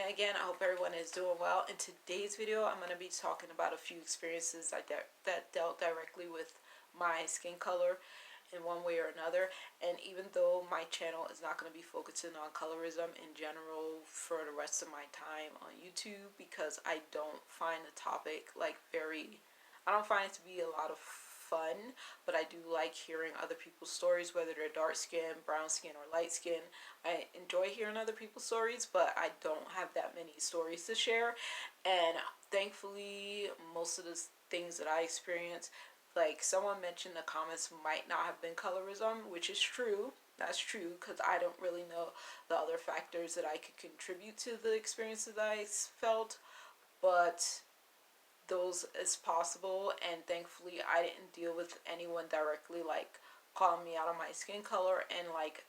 again. I hope everyone is doing well. In today's video, I'm going to be talking about a few experiences that dealt directly with my skin color in one way or another. And even though my channel is not going to be focusing on colorism in general for the rest of my time on YouTube, because I don't find the topic I don't find it to be a lot of fun, but I do like hearing other people's stories, whether they're dark skin, brown skin, or light skin. I enjoy hearing other people's stories, but I don't have that many stories to share. And thankfully, most of the things that I experience, like someone mentioned, the comments might not have been colorism, which is true. That's true, because I don't really know the other factors that I could contribute to the experiences that I felt, but those is possible. And thankfully I didn't deal with anyone directly like calling me out on my skin color and like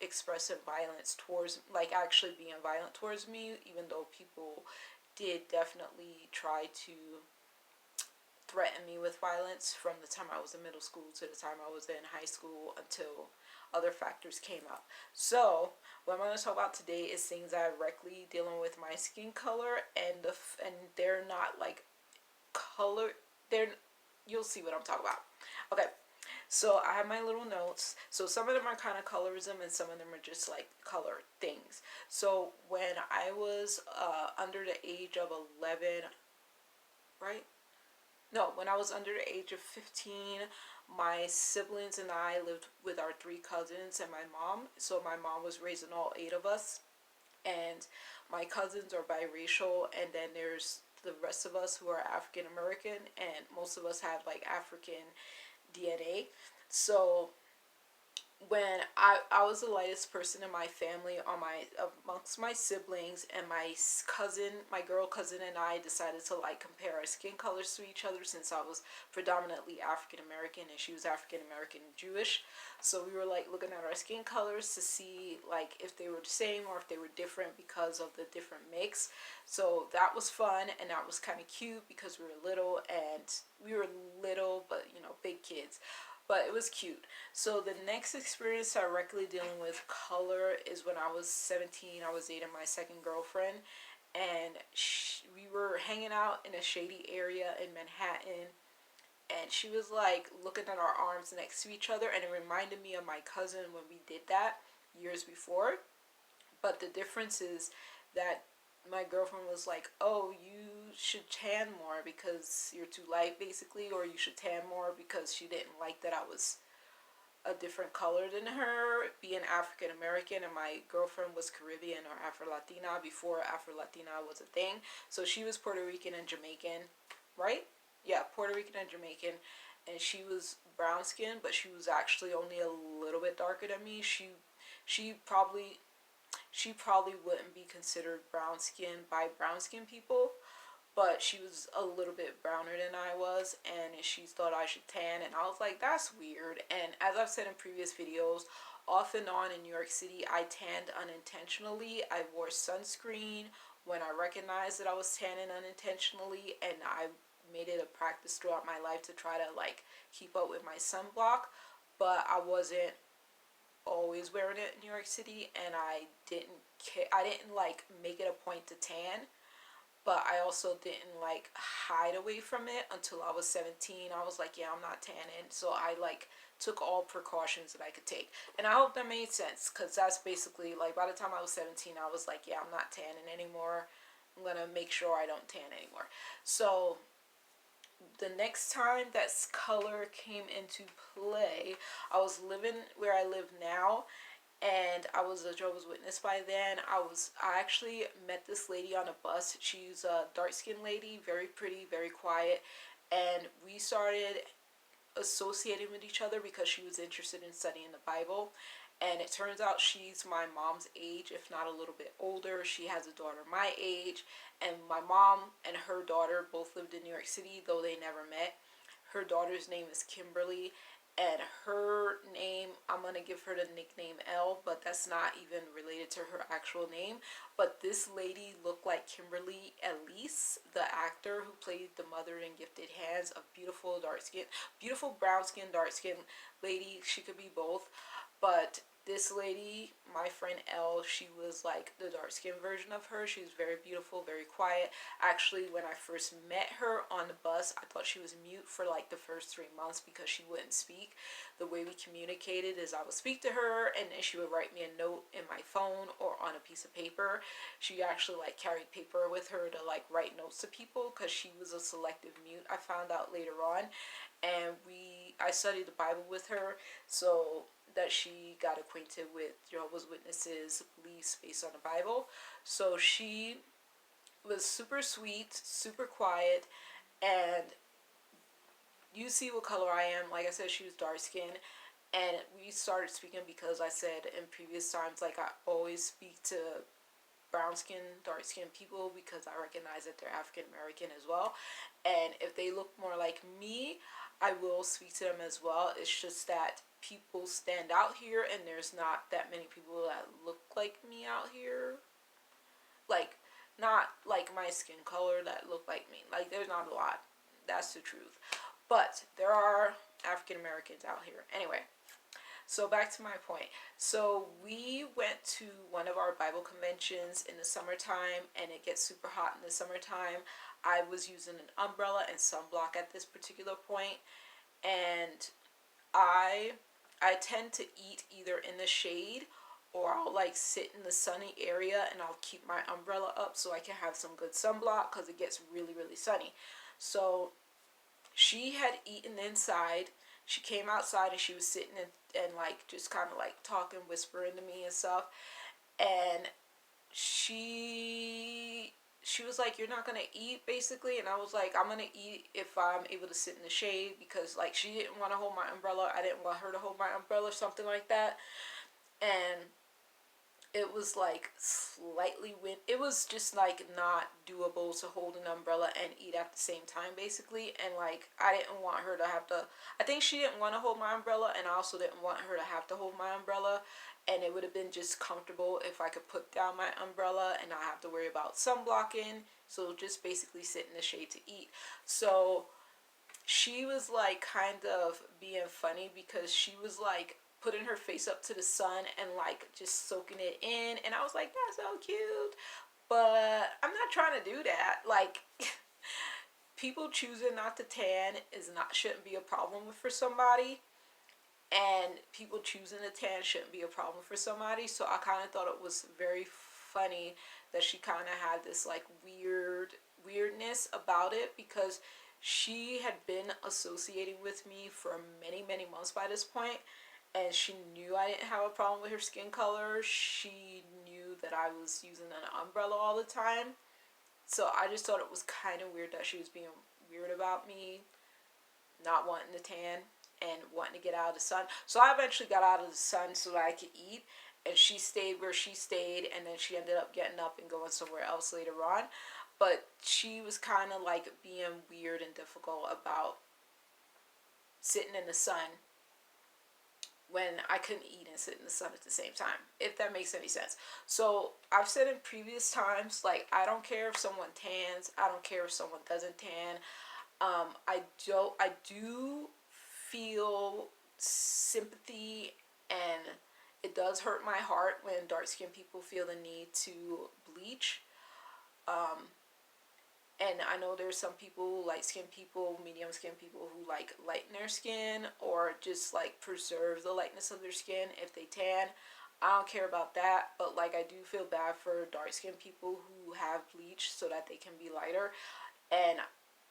expressing violence towards, like actually being violent towards me, even though people did definitely try to threaten me with violence from the time I was in middle school to the time I was in high school, until other factors came up. So what I'm going to talk about today is things directly dealing with my skin color, and they're not like color, they're, you'll see what I'm talking about. Okay, so I have my little notes. So some of them are kind of colorism and some of them are just like color things. So when I was under the age of 11, right? No, when I was under the age of 15, my siblings and I lived with our 3 cousins and my mom. So my mom was raising all 8 of us. And my cousins are biracial, and then there's the rest of us who are African American, and most of us have like African DNA. So when I was the lightest person in my family amongst my siblings, and my girl cousin and I decided to like compare our skin colors to each other, since I was predominantly African American and she was African American Jewish. So we were like looking at our skin colors to see like if they were the same or if they were different because of the different mix. So that was fun, and that was kind of cute because we were little, but you know, big kids. But it was cute. So the next experience directly dealing with color is when I was 17. I was dating my second girlfriend, and we were hanging out in a shady area in Manhattan, and she was like looking at our arms next to each other, and it reminded me of my cousin when we did that years before. But the difference is that my girlfriend was like, oh, you should tan more because you're too light, basically, or you should tan more, because she didn't like that I was a different color than her, being African American, and my girlfriend was Caribbean or Afro Latina before Afro Latina was a thing. So she was Puerto Rican and Jamaican, right? Yeah, Puerto Rican and Jamaican, and she was brown skin, but she was actually only a little bit darker than me. She probably wouldn't be considered brown skin by brown skin people, but she was a little bit browner than I was, and she thought I should tan, and I was like, that's weird. And as I've said in previous videos, off and on in New York City, I tanned unintentionally. I wore sunscreen when I recognized that I was tanning unintentionally, and I made it a practice throughout my life to try to like keep up with my sunblock, but I wasn't always wearing it in New York City, and I didn't like make it a point to tan, but I also didn't like hide away from it until I was 17. I was like, yeah, I'm not tanning. So I like took all precautions that I could take. And I hope that made sense, because that's basically like, by the time I was 17, I was like, yeah, I'm not tanning anymore. I'm gonna make sure I don't tan anymore. So the next time that color came into play, I was living where I live now, and I was a Jehovah's Witness by then. I actually met this lady on a bus. She's a dark-skinned lady, very pretty, very quiet, and we started associating with each other because she was interested in studying the Bible. And it turns out she's my mom's age, if not a little bit older. She has a daughter my age, and my mom and her daughter both lived in New York City, though they never met. Her daughter's name is Kimberly, and her name, I'm going to give her the nickname Elle, but that's not even related to her actual name. But this lady looked like Kimberly Elise, the actor who played the mother in Gifted Hands, a beautiful brown skin, dark skin lady. She could be both. But this lady, my friend Elle, she was like the dark skinned version of her. She was very beautiful, very quiet. Actually, when I first met her on the bus, I thought she was mute for like the first 3 months because she wouldn't speak. The way we communicated is I would speak to her and then she would write me a note in my phone or on a piece of paper. She actually like carried paper with her to like write notes to people because she was a selective mute, I found out later on. And I studied the Bible with her, so that she got acquainted with Jehovah's Witnesses beliefs based on the Bible. So she was super sweet, super quiet, and you see what color I am. Like I said, she was dark skinned, and we started speaking because I said in previous times, like I always speak to brown skin, dark skin people because I recognize that they're African American as well. And if they look more like me, I will speak to them as well. It's just that people stand out here and there's not that many people that look like me out here. Like, not like my skin color that look like me. Like, there's not a lot. That's the truth. But there are African Americans out here. Anyway, so back to my point. So we went to one of our Bible conventions in the summertime, and it gets super hot in the summertime. I was using an umbrella and sunblock at this particular point, and I tend to eat either in the shade or I'll like sit in the sunny area and I'll keep my umbrella up so I can have some good sunblock because it gets really, really sunny. So she had eaten inside. She came outside and she was sitting and like just kind of like talking, whispering to me and stuff. And she was like, "You're not gonna eat," basically. And I was like, "I'm gonna eat if I'm able to sit in the shade," because like she didn't want to hold my umbrella, I didn't want her to hold my umbrella, something like that. And it was like slightly wind. It was just like not doable to hold an umbrella and eat at the same time, basically. And like I didn't want her to have to. I think she didn't want to hold my umbrella, and I also didn't want her to have to hold my umbrella. And it would have been just comfortable if I could put down my umbrella and not have to worry about sunblocking. So just basically sit in the shade to eat. So she was like kind of being funny because she was like putting her face up to the sun and like just soaking it in, and I was like, "That's so cute," but I'm not trying to do that. Like people choosing not to tan is not shouldn't be a problem for somebody, and people choosing to tan shouldn't be a problem for somebody. So I kind of thought it was very funny that she kind of had this like weirdness about it, because she had been associating with me for many, many months by this point, and she knew I didn't have a problem with her skin color. She knew that I was using an umbrella all the time. So I just thought it was kind of weird that she was being weird about me not wanting to tan and wanting to get out of the sun. So I eventually got out of the sun so that I could eat, and she stayed where she stayed, and then she ended up getting up and going somewhere else later on. But she was kind of like being weird and difficult about sitting in the sun when I couldn't eat and sit in the sun at the same time, if that makes any sense. So I've said in previous times, like, I don't care if someone tans, I don't care if someone doesn't tan. I do feel sympathy, and it does hurt my heart when dark skinned people feel the need to bleach. Um, and I know there's some people, light skinned people, medium skinned people, who like lighten their skin or just like preserve the lightness of their skin if they tan. I don't care about that, but like I do feel bad for dark skinned people who have bleach so that they can be lighter. And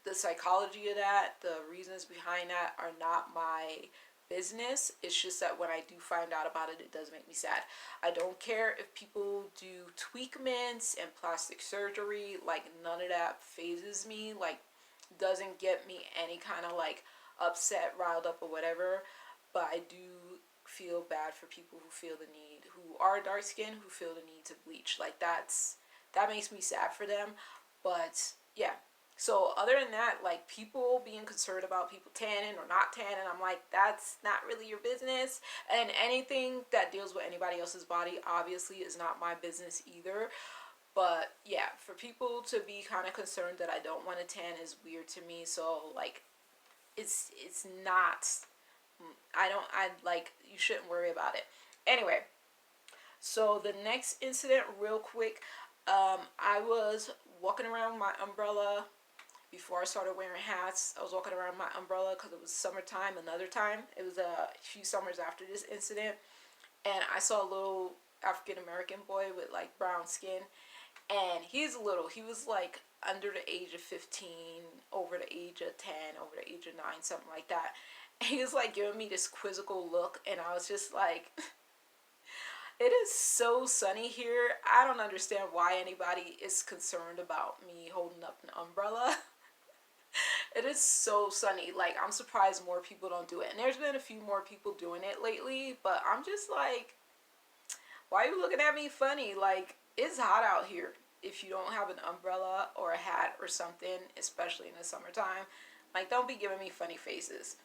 the psychology of that, the reasons behind that are not my business. It's just that when I do find out about it, it does make me sad. I don't care if people do tweakments and plastic surgery. Like, none of that phases me. Like, doesn't get me any kind of like upset, riled up, or whatever. But I do feel bad for people who feel the need, who are dark skinned, who feel the need to bleach. Like, that makes me sad for them. But yeah. So other than that, like, people being concerned about people tanning or not tanning, I'm like, that's not really your business. And anything that deals with anybody else's body obviously is not my business either. But yeah, for people to be kind of concerned that I don't want to tan is weird to me. So like, it's not, I like, you shouldn't worry about it. Anyway, so the next incident, real quick, I was walking around with my umbrella before I started wearing hats. I was walking around my umbrella because it was summertime. Another time, it was a few summers after this incident, and I saw a little African American boy with like brown skin, and he's little. He was like under the age of 15, over the age of 10, over the age of 9, something like that. And he was like giving me this quizzical look, and I was just like, it is so sunny here. I don't understand why anybody is concerned about me holding up an umbrella. It is so sunny. Like, I'm surprised more people don't do it. And there's been a few more people doing it lately, but I'm just like, why are you looking at me funny? Like, it's hot out here. If you don't have an umbrella or a hat or something, especially in the summertime, like, don't be giving me funny faces.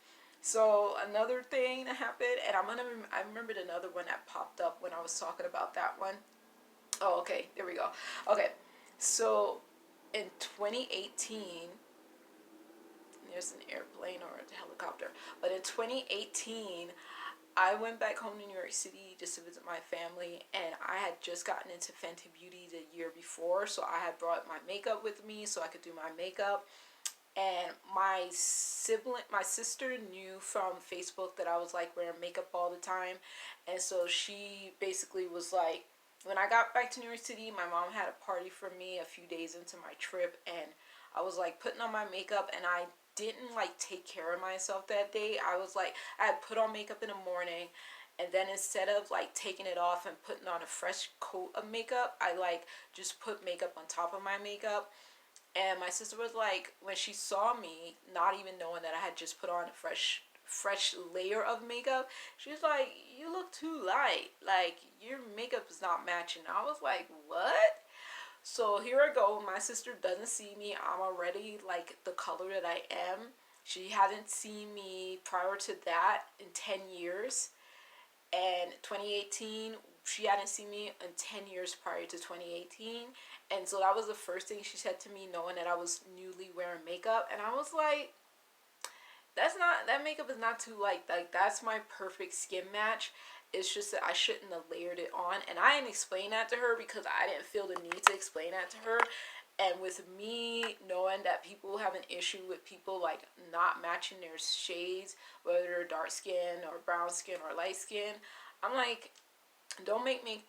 So another thing that happened, and I remembered another one that popped up when I was talking about that one. Oh, okay, there we go. Okay, so in 2018, there's an airplane or a helicopter, but in 2018, I went back home to New York City just to visit my family, and I had just gotten into Fenty Beauty the year before, so I had brought my makeup with me so I could do my makeup. And my sister knew from Facebook that I was like wearing makeup all the time, and so she basically was like, when I got back to New York City, my mom had a party for me a few days into my trip, and I was like putting on my makeup, and I didn't like take care of myself that day. I was like, I had put on makeup in the morning, and then instead of like taking it off and putting on a fresh coat of makeup, I like just put makeup on top of my makeup. And my sister was like, when she saw me, not even knowing that I had just put on a fresh layer of makeup, she was like, you look too light, like your makeup is not matching. I was like, what? So here I go. My sister doesn't see me. I'm already like the color that I am. She hadn't seen me prior to that in 10 years. And 2018, she hadn't seen me in 10 years prior to 2018. And so that was the first thing she said to me, knowing that I was newly wearing makeup. And I was like, that makeup is not too light. Like, that's my perfect skin match. It's just that I shouldn't have layered it on. And I didn't explain that to her because I didn't feel the need to explain that to her. And with me knowing that people have an issue with people like not matching their shades, whether they're dark skin or brown skin or light skin, I'm like, don't make me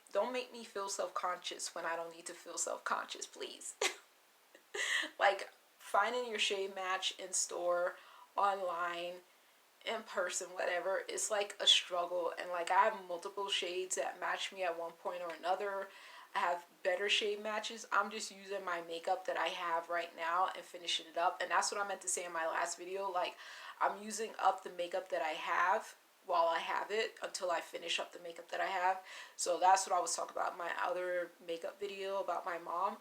feel self-conscious when I don't need to feel self-conscious, please. Like, finding your shade match in store, online, in person, whatever, it's like a struggle. And like, I have multiple shades that match me at one point or another. I have better shade matches. I'm just using my makeup that I have right now and finishing it up. And that's what I meant to say in my last video. Like, I'm using up the makeup that I have while I have it until I finish up the makeup that I have. So that's what I was talking about in my other makeup video about my mom.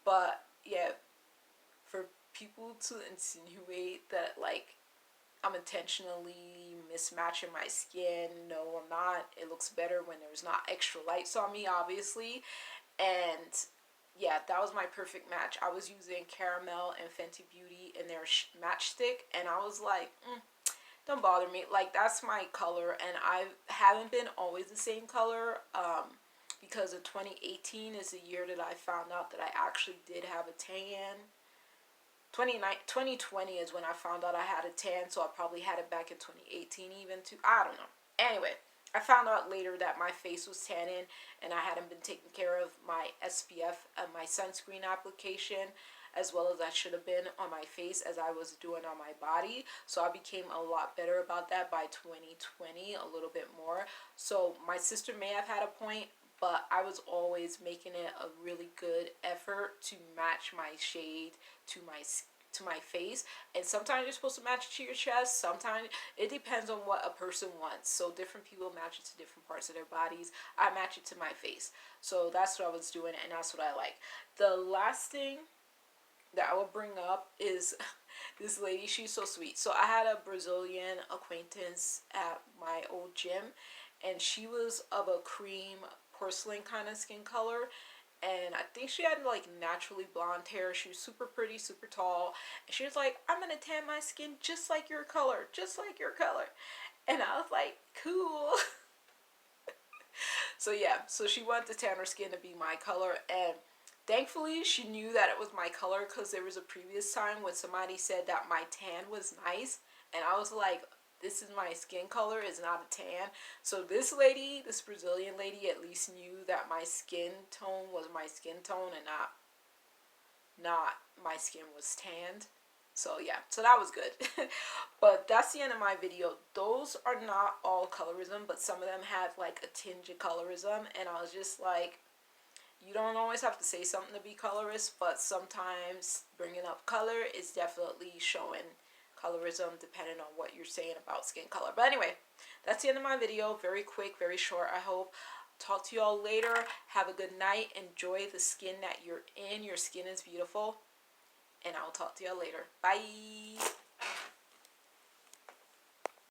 But yeah, for people to insinuate that like I'm intentionally mismatching my skin, no, I'm not. It looks better when there's not extra lights on me, obviously. And yeah, that was my perfect match. I was using Caramel and Fenty Beauty in their matchstick, and I was like, don't bother me. Like, that's my color, and I haven't been always the same color, because of 2018 is the year that I found out that I actually did have a tan. 2020 is when I found out I had a tan, so I probably had it back in 2018 even too. I don't know. Anyway, I found out later that my face was tanning and I hadn't been taking care of my SPF and my sunscreen application as well as I should have been on my face as I was doing on my body. So I became a lot better about that by 2020, a little bit more. So my sister may have had a point, but I was always making it a really good effort to match my shade to my face. And sometimes you're supposed to match it to your chest. Sometimes it depends on what a person wants. So different people match it to different parts of their bodies. I match it to my face. So that's what I was doing, and that's what I like. The last thing that I will bring up is this lady. She's so sweet. So I had a Brazilian acquaintance at my old gym, and she was of a cream porcelain kind of skin color, and I think she had like naturally blonde hair. She was super pretty, super tall, and she was like, I'm gonna tan my skin just like your color, just like your color. And I was like, cool. So yeah, so she wanted to tan her skin to be my color, and thankfully she knew that it was my color, because there was a previous time when somebody said that my tan was nice, and I was like, this is my skin color, is not a tan. So this lady, this Brazilian lady, at least knew that my skin tone was my skin tone, and not my skin was tanned. So yeah, so that was good. But that's the end of my video. Those are not all colorism, but some of them have like a tinge of colorism, and I was just like, you don't always have to say something to be colorist, but sometimes bringing up color is definitely showing colorism, depending on what you're saying about skin color. But anyway, that's the end of my video. Very quick, very short, I hope. Talk to y'all later. Have a good night. Enjoy the skin that you're in. Your skin is beautiful. And I'll talk to y'all later. Bye.